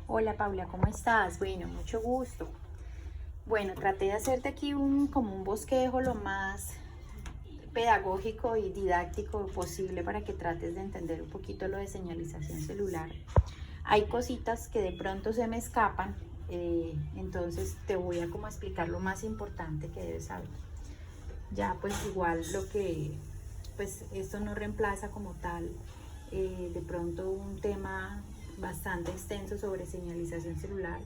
Hola Paula, ¿cómo estás? Bueno, mucho gusto. Bueno, traté de hacerte aquí como un bosquejo lo más pedagógico y didáctico posible para que trates de entender un poquito lo de señalización celular. Hay cositas que de pronto se me escapan, entonces te voy a como explicar lo más importante que debes saber. Ya pues igual pues esto no reemplaza como tal de pronto un tema bastante extenso sobre señalización celular,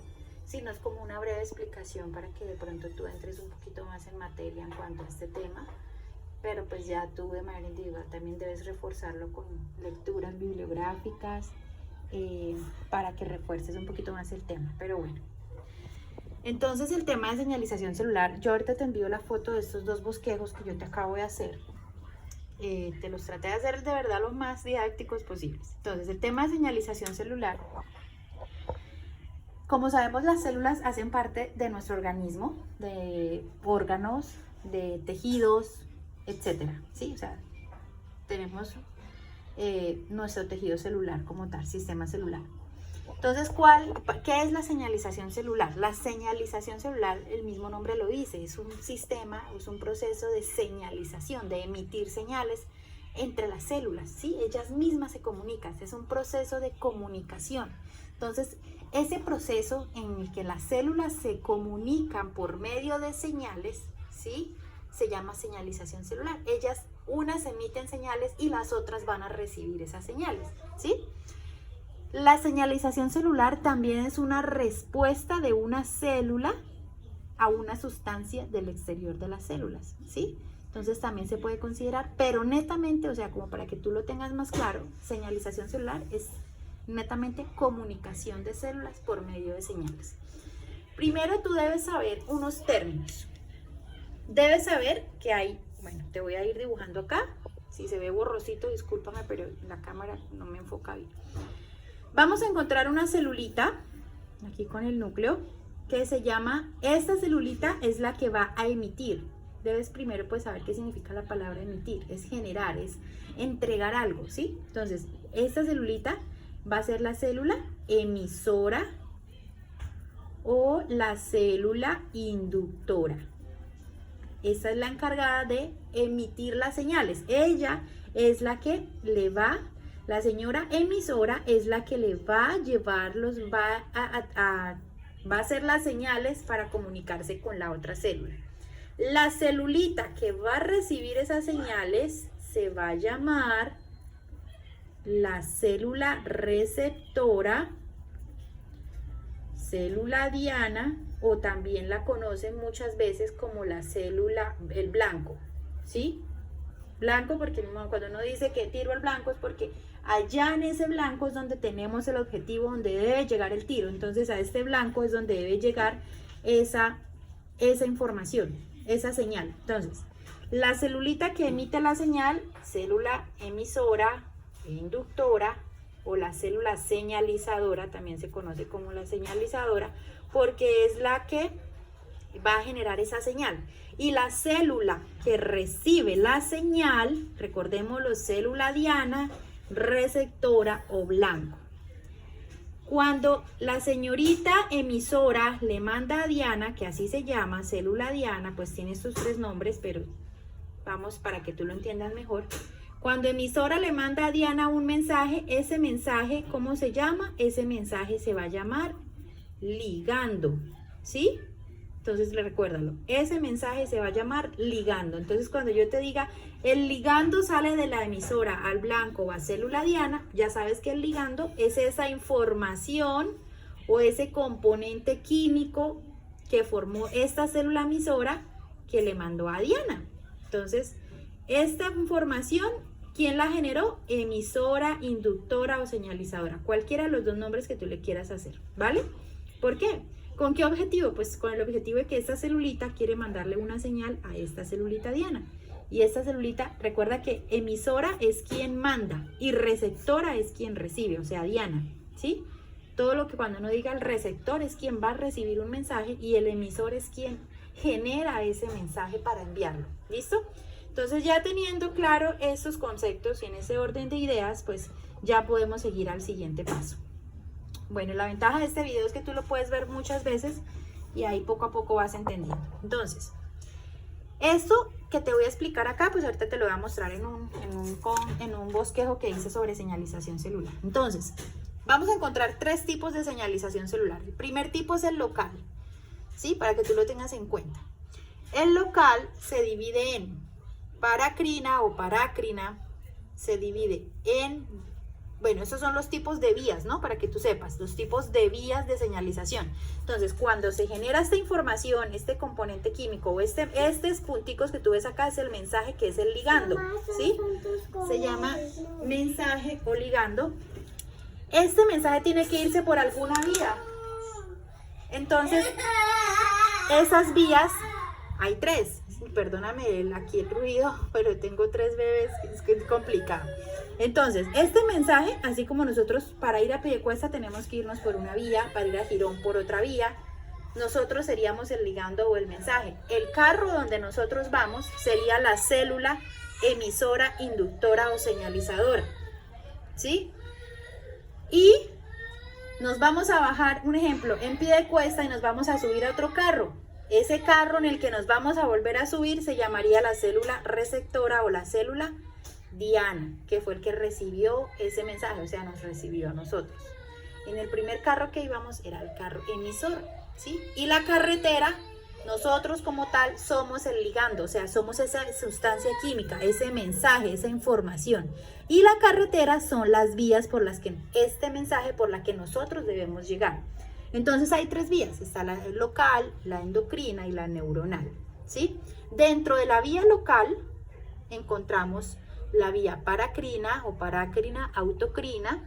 sino es como una breve explicación para que de pronto tú entres un poquito más en materia en cuanto a este tema, pero pues ya tú de manera individual también debes reforzarlo con lecturas bibliográficas para que refuerces un poquito más el tema, pero bueno. Entonces el tema de señalización celular, yo ahorita te envío la foto de estos dos bosquejos que yo te acabo de hacer. Te los traté de hacer de verdad lo más didácticos posibles. Entonces el tema de señalización celular, como sabemos, las células hacen parte de nuestro organismo, de órganos, de tejidos, etcétera, ¿sí? O sea, tenemos nuestro tejido celular como tal, sistema celular. Entonces, ¿qué es la señalización celular? La señalización celular, el mismo nombre lo dice, es un sistema, es un proceso de señalización, de emitir señales entre las células, ¿sí? Ellas mismas se comunican, es un proceso de comunicación. Entonces, ese proceso en el que las células se comunican por medio de señales, ¿sí? Se llama señalización celular. Ellas, unas emiten señales y las otras van a recibir esas señales, ¿sí? La señalización celular también es una respuesta de una célula a una sustancia del exterior de las células, ¿sí? Entonces también se puede considerar, pero netamente, o sea, como para que tú lo tengas más claro, señalización celular es netamente comunicación de células por medio de señales. Primero tú debes saber unos términos. Debes saber que hay, bueno, te voy a ir dibujando acá. Si se ve borrosito, discúlpame, pero la cámara no me enfoca bien. Vamos a encontrar una celulita, aquí con el núcleo, que se llama, esta celulita es la que va a emitir. Debes primero pues saber qué significa la palabra emitir, es generar, es entregar algo, ¿sí? Entonces, esta celulita va a ser la célula emisora o la célula inductora. Esta es la encargada de emitir las señales. Ella es la que le va, la señora emisora es la que le va a llevar, va a hacer las señales para comunicarse con la otra célula. La celulita que va a recibir esas señales se va a llamar la célula receptora, célula diana, o también la conocen muchas veces como la célula, el blanco, ¿sí? Blanco porque cuando uno dice que tiro al blanco es porque allá en ese blanco es donde tenemos el objetivo, donde debe llegar el tiro. Entonces a este blanco es donde debe llegar esa información, esa señal. Entonces, la celulita que emite la señal, célula emisora, inductora, o la célula señalizadora, también se conoce como la señalizadora, porque es la que va a generar esa señal. Y la célula que recibe la señal, recordémoslo, célula diana, receptora o blanco. Cuando la señorita emisora le manda a Diana, que así se llama, célula diana, pues tiene estos tres nombres, pero vamos para que tú lo entiendas mejor. Cuando emisora le manda a Diana un mensaje, ese mensaje, ¿cómo se llama? Ese mensaje se va a llamar ligando, ¿sí? Entonces recuérdalo, ese mensaje se va a llamar ligando. Entonces cuando yo te diga, el ligando sale de la emisora al blanco o a célula diana, ya sabes que el ligando es esa información o ese componente químico que formó esta célula emisora que le mandó a Diana. Entonces, esta información, ¿quién la generó? Emisora, inductora o señalizadora, cualquiera de los dos nombres que tú le quieras hacer, ¿vale? ¿Por qué? ¿Con qué objetivo? Pues con el objetivo de que esta celulita quiere mandarle una señal a esta celulita diana. Y esta celulita, recuerda que emisora es quien manda y receptora es quien recibe, o sea, diana, ¿sí? Todo lo que cuando uno diga el receptor es quien va a recibir un mensaje y el emisor es quien genera ese mensaje para enviarlo, ¿listo? Entonces ya teniendo claro estos conceptos y en ese orden de ideas, pues ya podemos seguir al siguiente paso. Bueno, la ventaja de este video es que tú lo puedes ver muchas veces y ahí poco a poco vas entendiendo. Entonces, esto que te voy a explicar acá, pues ahorita te lo voy a mostrar en un bosquejo que hice sobre señalización celular. Entonces, vamos a encontrar tres tipos de señalización celular. El primer tipo es el local, ¿sí? Para que tú lo tengas en cuenta. El local se divide en paracrina o parácrina, se divide en, bueno, esos son los tipos de vías, ¿no? Para que tú sepas, los tipos de vías de señalización. Entonces, cuando se genera esta información, este componente químico o estos punticos que tú ves acá es el mensaje, que es el ligando, ¿sí? Se llama mensaje o ligando. Este mensaje tiene que irse por alguna vía. Entonces, esas vías, hay tres. Perdóname aquí el ruido, pero tengo 3 bebés, es que es complicado. Entonces, este mensaje, así como nosotros para ir a Piedecuesta tenemos que irnos por una vía, para ir a Girón por otra vía, nosotros seríamos el ligando o el mensaje. El carro donde nosotros vamos sería la célula emisora, inductora o señalizadora, ¿sí? Y nos vamos a bajar, un ejemplo, en Piedecuesta y nos vamos a subir a otro carro. Ese carro en el que nos vamos a volver a subir se llamaría la célula receptora o la célula diana, que fue el que recibió ese mensaje, o sea, nos recibió a nosotros. En el primer carro que íbamos era el carro emisor, ¿sí? Y la carretera, nosotros como tal somos el ligando, o sea, somos esa sustancia química, ese mensaje, esa información. Y la carretera son las vías por las que este mensaje, por la que nosotros debemos llegar. Entonces hay 3 vías, está la local, la endocrina y la neuronal, ¿sí? Dentro de la vía local encontramos la vía paracrina o parácrina autocrina.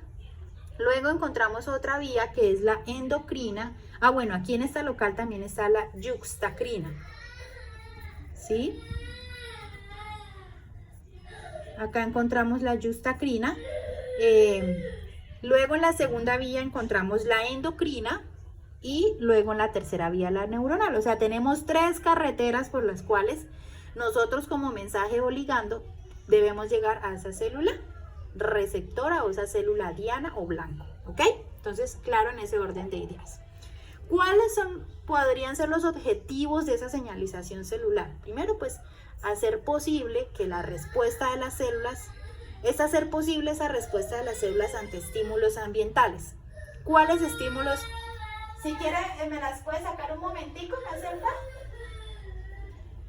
Luego encontramos otra vía que es la endocrina. Ah, bueno, aquí en esta local también está la yuxtacrina, ¿sí? Acá encontramos la yuxtacrina. Luego en la segunda vía encontramos la endocrina. Y luego en la tercera vía la neuronal. O sea, tenemos 3 carreteras por las cuales nosotros como mensaje o ligando debemos llegar a esa célula receptora o esa célula diana o blanco. ¿Ok? Entonces, claro, en ese orden de ideas. ¿Cuáles podrían ser los objetivos de esa señalización celular? Primero, pues, hacer posible que la respuesta de las células, es hacer posible esa respuesta de las células ante estímulos ambientales. ¿Cuáles estímulos? Si quieres, me las puedes sacar un momentico, ¿me acepta?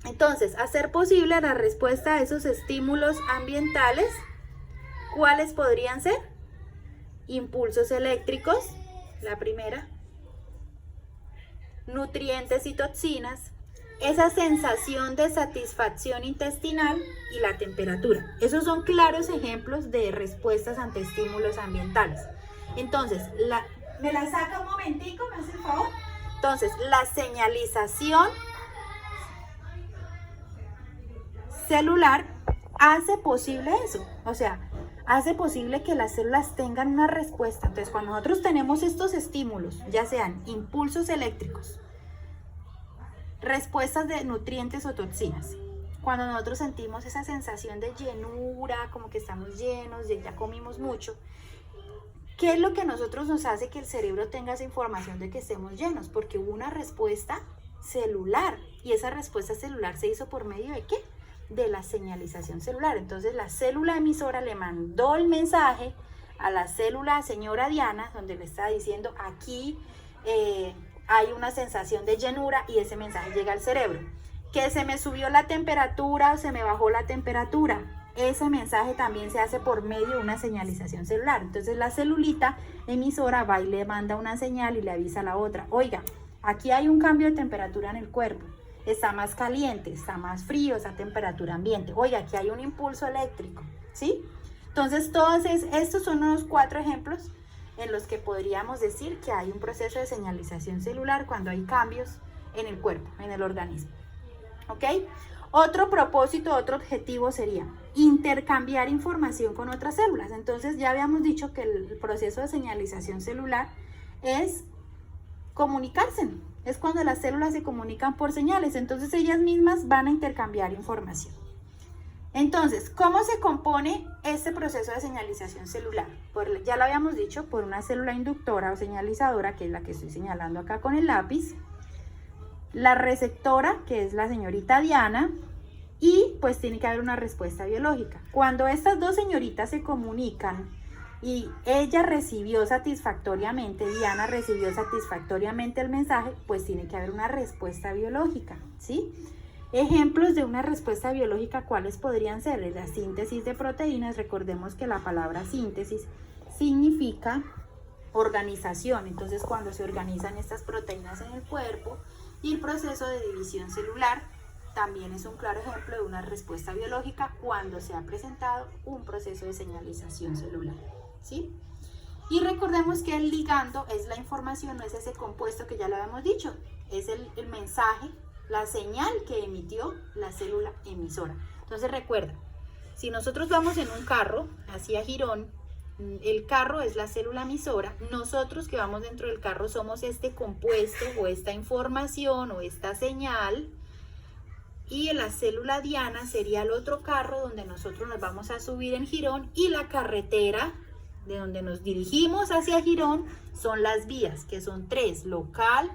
Entonces, hacer posible la respuesta a esos estímulos ambientales. ¿Cuáles podrían ser? Impulsos eléctricos, la primera. Nutrientes y toxinas. Esa sensación de satisfacción intestinal y la temperatura. Esos son claros ejemplos de respuestas ante estímulos ambientales. Entonces, ¿me la saca un momentico? ¿Me hace el favor? Entonces, la señalización celular hace posible eso. O sea, hace posible que las células tengan una respuesta. Entonces, cuando nosotros tenemos estos estímulos, ya sean impulsos eléctricos, respuestas de nutrientes o toxinas, cuando nosotros sentimos esa sensación de llenura, como que estamos llenos, ya comimos mucho, ¿qué es lo que a nosotros nos hace que el cerebro tenga esa información de que estemos llenos? Porque hubo una respuesta celular y esa respuesta celular se hizo por medio ¿de qué? De la señalización celular. Entonces la célula emisora le mandó el mensaje a la célula señora Diana, donde le está diciendo aquí hay una sensación de llenura y ese mensaje llega al cerebro. Que se me subió la temperatura o se me bajó la temperatura. Ese mensaje también se hace por medio de una señalización celular. Entonces la celulita emisora va y le manda una señal y le avisa a la otra. Oiga, aquí hay un cambio de temperatura en el cuerpo. Está más caliente, está más frío, esa temperatura ambiente. Oiga, aquí hay un impulso eléctrico, ¿sí? Entonces todos estos son unos 4 ejemplos en los que podríamos decir que hay un proceso de señalización celular cuando hay cambios en el cuerpo, en el organismo. ¿Ok? Otro propósito, otro objetivo sería intercambiar información con otras células. Entonces ya habíamos dicho que el proceso de señalización celular es comunicarse. Es cuando las células se comunican por señales. Entonces ellas mismas van a intercambiar información. Entonces, ¿cómo se compone este proceso de señalización celular? Ya lo habíamos dicho, por una célula inductora o señalizadora, que es la que estoy señalando acá con el lápiz, la receptora, que es la señorita Diana, y pues tiene que haber una respuesta biológica. Cuando estas dos señoritas se comunican y ella recibió satisfactoriamente, Diana recibió satisfactoriamente el mensaje, pues tiene que haber una respuesta biológica, ¿sí? Ejemplos de una respuesta biológica, ¿cuáles podrían ser? La síntesis de proteínas. Recordemos que la palabra síntesis significa organización. Entonces, cuando se organizan estas proteínas en el cuerpo, y el proceso de división celular también es un claro ejemplo de una respuesta biológica cuando se ha presentado un proceso de señalización celular, ¿sí? Y recordemos que el ligando es la información, no es ese compuesto que ya lo habíamos dicho, es el mensaje, la señal que emitió la célula emisora. Entonces recuerda, si nosotros vamos en un carro hacia Girón, el carro es la célula emisora, nosotros que vamos dentro del carro somos este compuesto o esta información o esta señal, y la célula Diana sería el otro carro donde nosotros nos vamos a subir en Girón, y la carretera de donde nos dirigimos hacia Girón son las vías, que son tres: local,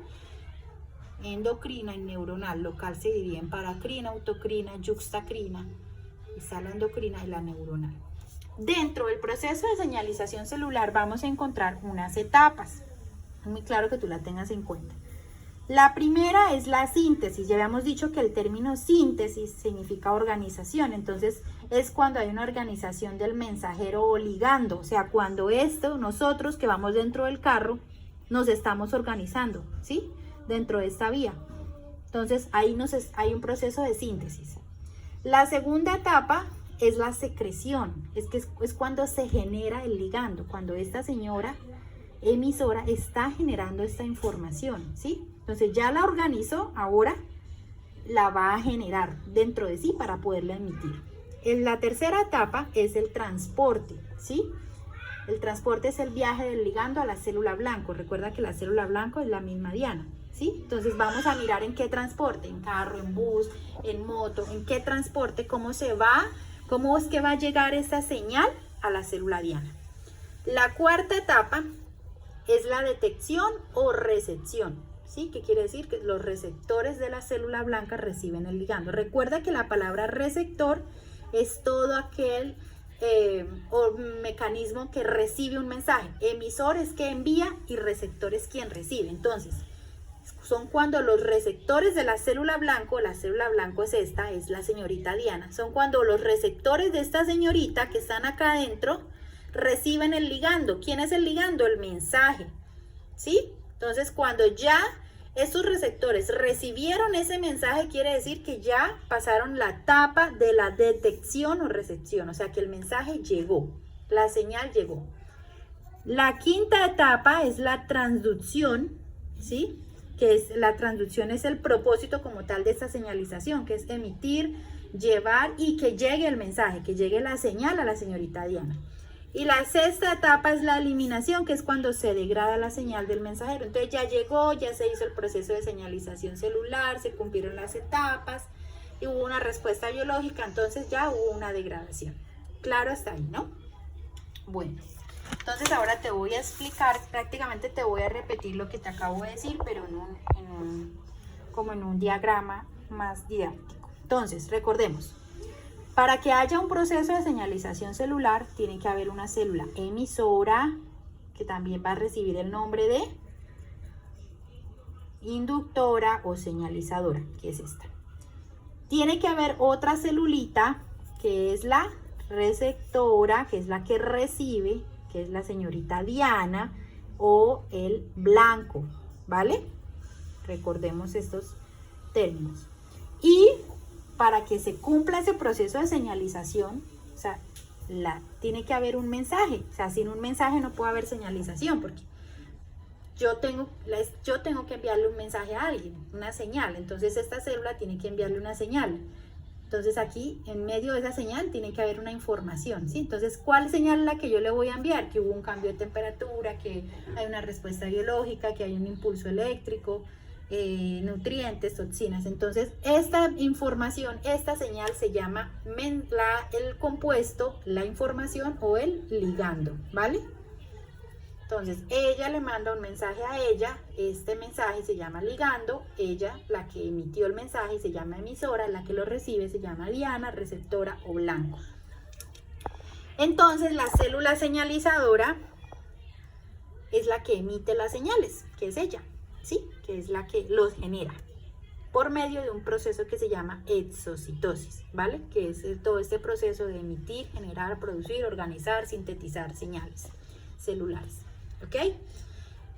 endocrina y neuronal. Local se divide en paracrina, autocrina, yuxtacrina, está la endocrina y la neuronal. Dentro del proceso de señalización celular vamos a encontrar unas etapas. Es muy claro que tú la tengas en cuenta. La primera es la síntesis. Ya habíamos dicho que el término síntesis significa organización. Entonces es cuando hay una organización del mensajero o ligando. O sea, cuando nosotros que vamos dentro del carro, nos estamos organizando, ¿sí? Dentro de esta vía. Entonces ahí hay un proceso de síntesis. La segunda etapa es la secreción. Es cuando se genera el ligando, cuando esta señora emisora está generando esta información, ¿sí? Entonces ya la organizó, ahora la va a generar dentro de sí para poderla emitir. En la tercera etapa es el transporte, ¿sí? El transporte es el viaje del ligando a la célula blanco. Recuerda que la célula blanco es la misma Diana, ¿sí? Entonces vamos a mirar en qué transporte, en carro, en bus, en moto, en qué transporte, cómo es que va a llegar esta señal a la célula Diana. La cuarta etapa es la detección o recepción, ¿sí? ¿Qué quiere decir? Que los receptores de la célula blanca reciben el ligando. Recuerda que la palabra receptor es todo aquel mecanismo que recibe un mensaje. Emisor es que envía y receptor es quien recibe. Entonces, son cuando los receptores de la célula blanco es esta, es la señorita Diana, son cuando los receptores de esta señorita que están acá adentro reciben el ligando. ¿Quién es el ligando? El mensaje, ¿sí? Entonces, cuando ya estos receptores recibieron ese mensaje, quiere decir que ya pasaron la etapa de la detección o recepción, o sea que el mensaje llegó, la señal llegó. La quinta etapa es la transducción, ¿sí? La transducción es el propósito como tal de esta señalización, que es emitir, llevar y que llegue el mensaje, que llegue la señal a la señorita Diana. Y la sexta etapa es la eliminación, que es cuando se degrada la señal del mensajero. Entonces ya llegó, ya se hizo el proceso de señalización celular, se cumplieron las etapas y hubo una respuesta biológica, entonces ya hubo una degradación. Claro hasta ahí, ¿no? Bueno, entonces ahora te voy a explicar, prácticamente te voy a repetir lo que te acabo de decir, pero como en un diagrama más didáctico. Entonces, recordemos. Para que haya un proceso de señalización celular, tiene que haber una célula emisora, que también va a recibir el nombre de inductora o señalizadora, que es esta. Tiene que haber otra celulita, que es la receptora, que es la que recibe, que es la señorita Diana, o el blanco, ¿vale? Recordemos estos términos. Y para que se cumpla ese proceso de señalización, o sea, tiene que haber un mensaje. O sea, sin un mensaje no puede haber señalización, porque yo tengo que enviarle un mensaje a alguien, una señal. Entonces esta célula tiene que enviarle una señal. Entonces aquí, en medio de esa señal, tiene que haber una información, ¿sí? Entonces, ¿cuál señal es la que yo le voy a enviar? Que hubo un cambio de temperatura, que hay una respuesta biológica, que hay un impulso eléctrico, nutrientes, toxinas. Entonces esta información, esta señal se llama el compuesto, la información o el ligando, ¿vale? Entonces ella le manda un mensaje a ella, este mensaje se llama ligando, ella, la que emitió el mensaje, se llama emisora, la que lo recibe se llama diana, receptora o blanco. Entonces la célula señalizadora es la que emite las señales, que es ella, ¿sí? Que es la que los genera por medio de un proceso que se llama exocitosis, ¿vale? Que es todo este proceso de emitir, generar, producir, organizar, sintetizar señales celulares, ¿ok?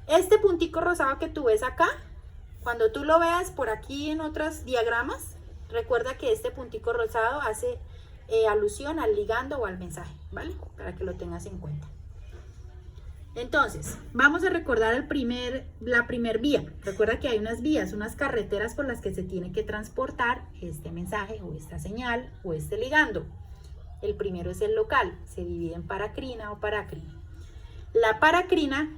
Este puntico rosado que tú ves acá, cuando tú lo veas por aquí en otros diagramas, recuerda que este puntico rosado hace alusión al ligando o al mensaje, ¿vale? Para que lo tengas en cuenta. Entonces, vamos a recordar la primer vía. Recuerda que hay unas vías, unas carreteras por las que se tiene que transportar este mensaje o esta señal o este ligando. El primero es el local, se divide en paracrina o parácrina. La paracrina,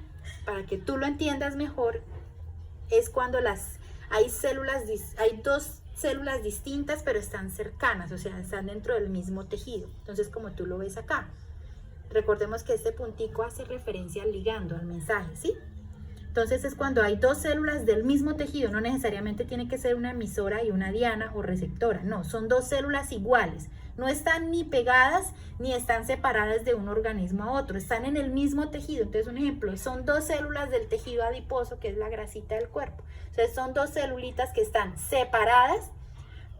para que tú lo entiendas mejor, es cuando hay dos células distintas pero están cercanas, o sea, están dentro del mismo tejido. Entonces, como tú lo ves acá. Recordemos que este puntico hace referencia al ligando, al mensaje, ¿sí? Entonces es cuando hay dos células del mismo tejido, no necesariamente tiene que ser una emisora y una diana o receptora, no, son dos células iguales, no están ni pegadas ni están separadas de un organismo a otro, están en el mismo tejido. Entonces un ejemplo, son dos células del tejido adiposo, que es la grasita del cuerpo. Entonces son dos celulitas que están separadas,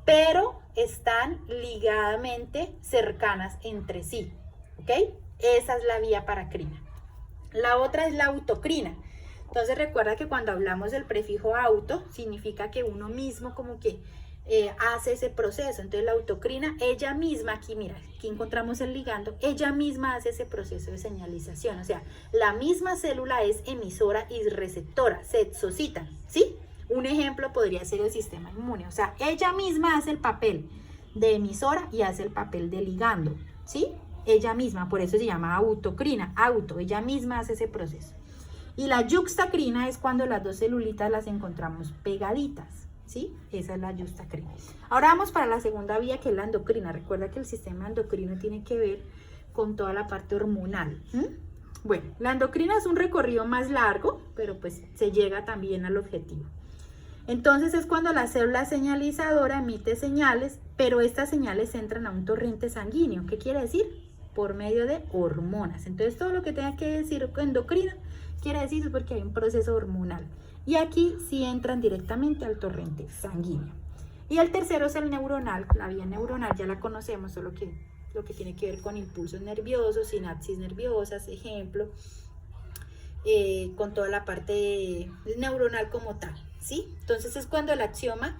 pero están ligadamente cercanas entre sí, ¿ok? Esa es la vía paracrina. La otra es la autocrina. Entonces recuerda que cuando hablamos del prefijo auto, significa que uno mismo como que hace ese proceso. Entonces la autocrina, ella misma, aquí mira, aquí encontramos el ligando, ella misma hace ese proceso de señalización. O sea, la misma célula es emisora y receptora, se exocitan, ¿sí? Un ejemplo podría ser el sistema inmune. O sea, ella misma hace el papel de emisora y hace el papel de ligando, ¿sí? Ella misma, por eso se llama autocrina, ella misma hace ese proceso. Y la yuxtacrina es cuando las dos celulitas las encontramos pegaditas, ¿sí? Esa es la yuxtacrina. Ahora vamos para la segunda vía, que es la endocrina. Recuerda que el sistema endocrino tiene que ver con toda la parte hormonal. Bueno, la endocrina es un recorrido más largo, pero pues se llega también al objetivo. Entonces es cuando la célula señalizadora emite señales, pero estas señales entran a un torrente sanguíneo. ¿Qué quiere decir? Por medio de hormonas. Entonces todo lo que tenga que decir endocrina quiere decir porque hay un proceso hormonal. Y aquí sí entran directamente al torrente sanguíneo. Y el tercero es el neuronal. La vía neuronal ya la conocemos, solo que lo que tiene que ver con impulsos nerviosos, sinapsis nerviosas, ejemplo, con toda la parte neuronal como tal, ¿sí? Entonces es cuando el axioma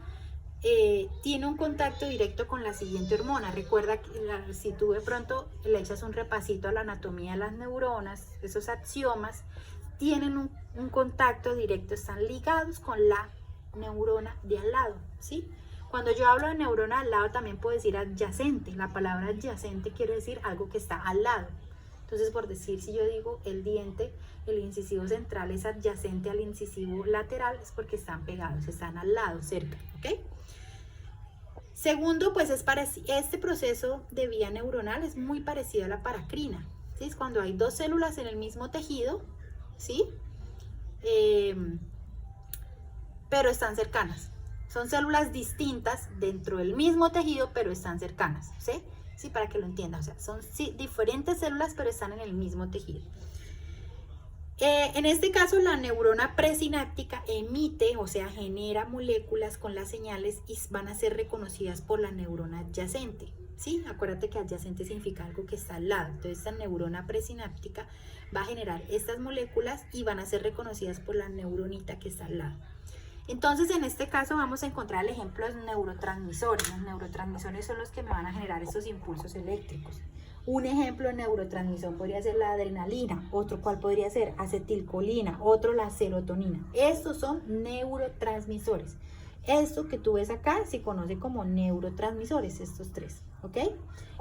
tiene un contacto directo con la siguiente hormona. Recuerda que si tú de pronto le echas un repasito a la anatomía de las neuronas, esos axiomas tienen un contacto directo, están ligados con la neurona de al lado, ¿sí? Cuando yo hablo de neurona al lado también puedo decir adyacente. La palabra adyacente quiere decir algo que está al lado. Entonces, por decir, si yo digo el diente, el incisivo central es adyacente al incisivo lateral, es porque están pegados, están al lado, cerca, ¿ok? Segundo, pues este proceso de vía neuronal es muy parecido a la paracrina, ¿sí? Es cuando hay dos células en el mismo tejido, ¿sí? Pero están cercanas. Son células distintas dentro del mismo tejido, pero están cercanas, ¿sí? Sí, para que lo entiendan. O sea, son diferentes células, pero están en el mismo tejido. En este caso, la neurona presináptica emite, o sea, genera moléculas con las señales y van a ser reconocidas por la neurona adyacente, ¿sí? Acuérdate que adyacente significa algo que está al lado. Entonces, esta neurona presináptica va a generar estas moléculas y van a ser reconocidas por la neuronita que está al lado. Entonces, en este caso vamos a encontrar el ejemplo de neurotransmisores. Los neurotransmisores son los que me van a generar estos impulsos eléctricos. Un ejemplo de neurotransmisor podría ser la adrenalina, otro cual podría ser acetilcolina, otro la serotonina. Estos son neurotransmisores. Esto que tú ves acá se conoce como neurotransmisores, estos tres, ¿ok?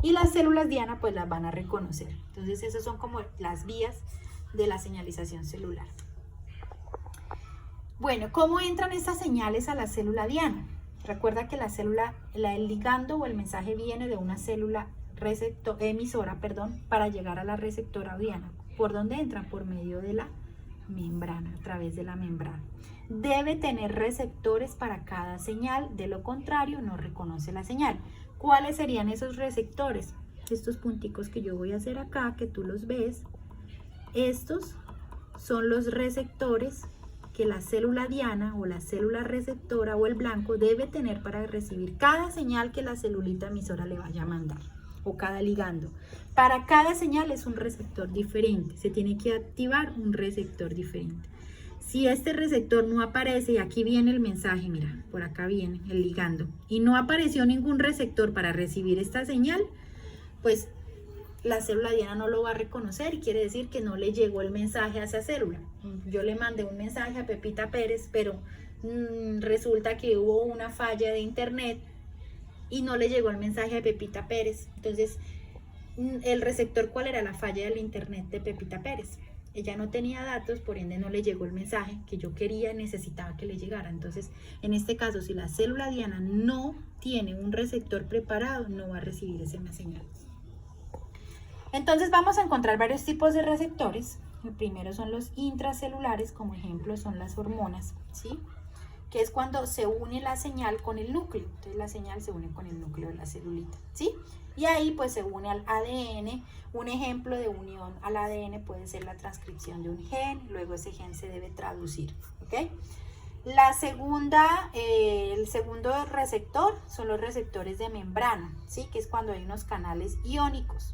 Y las células diana pues las van a reconocer. Entonces, esas son como las vías de la señalización celular. Bueno, ¿cómo entran estas señales a la célula diana? Recuerda que el ligando o el mensaje viene de una célula emisora, para llegar a la receptora diana. ¿Por dónde entran? Por medio de la membrana, a través de la membrana. Debe tener receptores para cada señal, de lo contrario no reconoce la señal. ¿Cuáles serían esos receptores? Estos punticos que yo voy a hacer acá, que tú los ves, estos son los receptores que la célula diana o la célula receptora o el blanco debe tener para recibir cada señal que la celulita emisora le vaya a mandar, o cada ligando. Para cada señal es un receptor diferente, se tiene que activar un receptor diferente. Si este receptor no aparece, y aquí viene el mensaje, mira, por acá viene el ligando, y no apareció ningún receptor para recibir esta señal, pues la célula diana no lo va a reconocer y quiere decir que no le llegó el mensaje a esa célula. Yo le mandé un mensaje a Pepita Pérez, pero resulta que hubo una falla de internet y no le llegó el mensaje a Pepita Pérez. Entonces, el receptor, ¿cuál era? La falla del internet de Pepita Pérez. Ella no tenía datos, por ende no le llegó el mensaje que yo quería y necesitaba que le llegara. Entonces, en este caso, si la célula diana no tiene un receptor preparado, no va a recibir esa señal. Entonces vamos a encontrar varios tipos de receptores. El primero son los intracelulares, como ejemplo son las hormonas, ¿sí? Que es cuando se une la señal con el núcleo. Entonces la señal se une con el núcleo de la celulita, ¿sí? Y ahí pues se une al ADN. Un ejemplo de unión al ADN puede ser la transcripción de un gen, luego ese gen se debe traducir, ¿ok? El segundo receptor son los receptores de membrana, ¿sí? Que es cuando hay unos canales iónicos.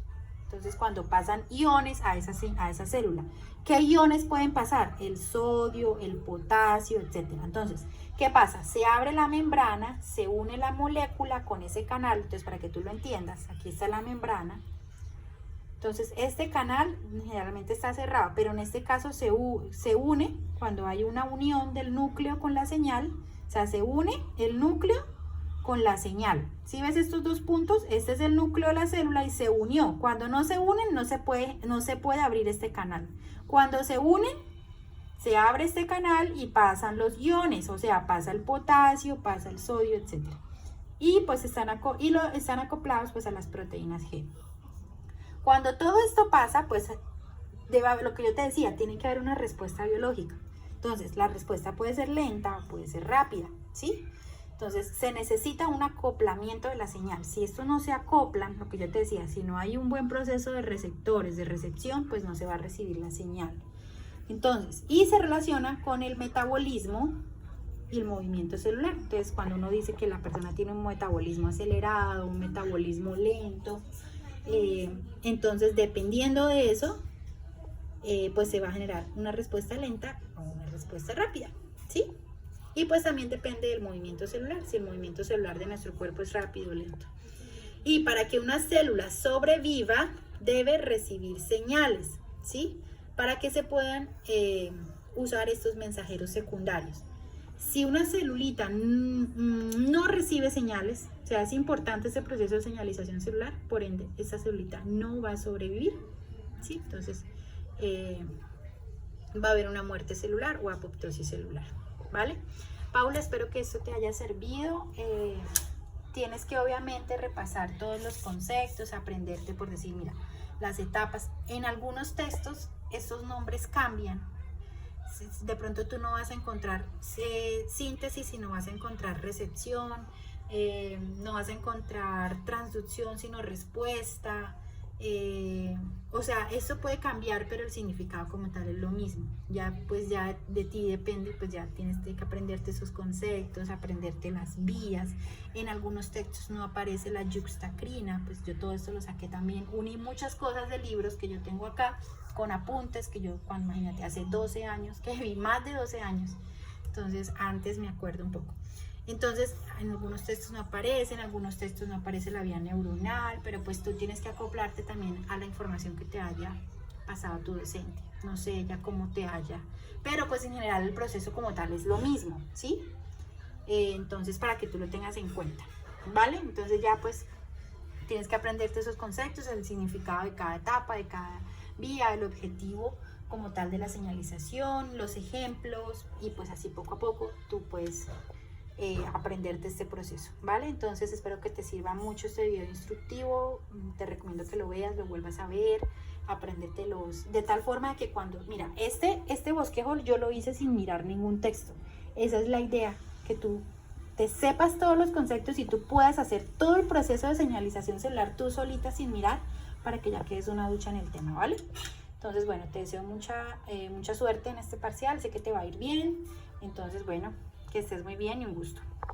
Entonces, cuando pasan iones a esa célula. ¿Qué iones pueden pasar? El sodio, el potasio, etc. Entonces, ¿qué pasa? Se abre la membrana, se une la molécula con ese canal. Entonces, para que tú lo entiendas, aquí está la membrana. Entonces, este canal generalmente está cerrado, pero en este caso se une cuando hay una unión del núcleo con la señal. O sea, se une el núcleo con la señal. Si ves estos dos puntos, este es el núcleo de la célula y se unió. Cuando no se unen, no se puede abrir este canal. Cuando se unen, se abre este canal y pasan los iones, o sea, pasa el potasio, pasa el sodio, etc. Y pues están acoplados pues a las proteínas G. Cuando todo esto pasa, pues lo que yo te decía, tiene que haber una respuesta biológica. Entonces, la respuesta puede ser lenta o puede ser rápida, ¿sí? Entonces, se necesita un acoplamiento de la señal. Si esto no se acopla, lo que yo te decía, si no hay un buen proceso de receptores, de recepción, pues no se va a recibir la señal. Entonces, y se relaciona con el metabolismo y el movimiento celular. Entonces, cuando uno dice que la persona tiene un metabolismo acelerado, un metabolismo lento, entonces, dependiendo de eso, pues se va a generar una respuesta lenta o una respuesta rápida, ¿sí? Y pues también depende del movimiento celular, si el movimiento celular de nuestro cuerpo es rápido o lento. Y para que una célula sobreviva, debe recibir señales, ¿sí? Para que se puedan usar estos mensajeros secundarios. Si una celulita no recibe señales, o sea, es importante este proceso de señalización celular, por ende, esa celulita no va a sobrevivir, ¿sí? Entonces, va a haber una muerte celular o apoptosis celular. ¿Vale? Paula, espero que esto te haya servido. Tienes que obviamente repasar todos los conceptos, aprenderte por decir, mira, las etapas. En algunos textos estos nombres cambian. De pronto tú no vas a encontrar síntesis, sino vas a encontrar recepción, no vas a encontrar transducción, sino respuesta. O sea, esto puede cambiar, pero el significado como tal es lo mismo. Ya pues ya de ti depende, pues ya tienes que aprenderte esos conceptos, aprenderte las vías. En algunos textos no aparece la yuxtacrina, pues yo todo esto lo saqué también, uní muchas cosas de libros que yo tengo acá con apuntes que yo, imagínate, hace 12 años, que vi más de 12 años, entonces antes me acuerdo un poco. Entonces, en algunos textos no aparece, en algunos textos no aparece la vía neuronal, pero pues tú tienes que acoplarte también a la información que te haya pasado tu docente. No sé ella cómo te haya, pero pues en general el proceso como tal es lo mismo, ¿sí? Entonces, para que tú lo tengas en cuenta, ¿vale? Entonces ya pues tienes que aprenderte esos conceptos, el significado de cada etapa, de cada vía, el objetivo como tal de la señalización, los ejemplos, y pues así poco a poco tú puedes aprenderte este proceso, ¿vale? Entonces espero que te sirva mucho este video instructivo, te recomiendo que lo veas, lo vuelvas a ver, apréndetelos, de tal forma que cuando, mira, este bosquejo yo lo hice sin mirar ningún texto, esa es la idea, que tú te sepas todos los conceptos y tú puedas hacer todo el proceso de señalización celular tú solita sin mirar, para que ya quedes una ducha en el tema, ¿vale? Entonces, bueno, te deseo mucha suerte en este parcial, sé que te va a ir bien, entonces, bueno, que estés muy bien y un gusto.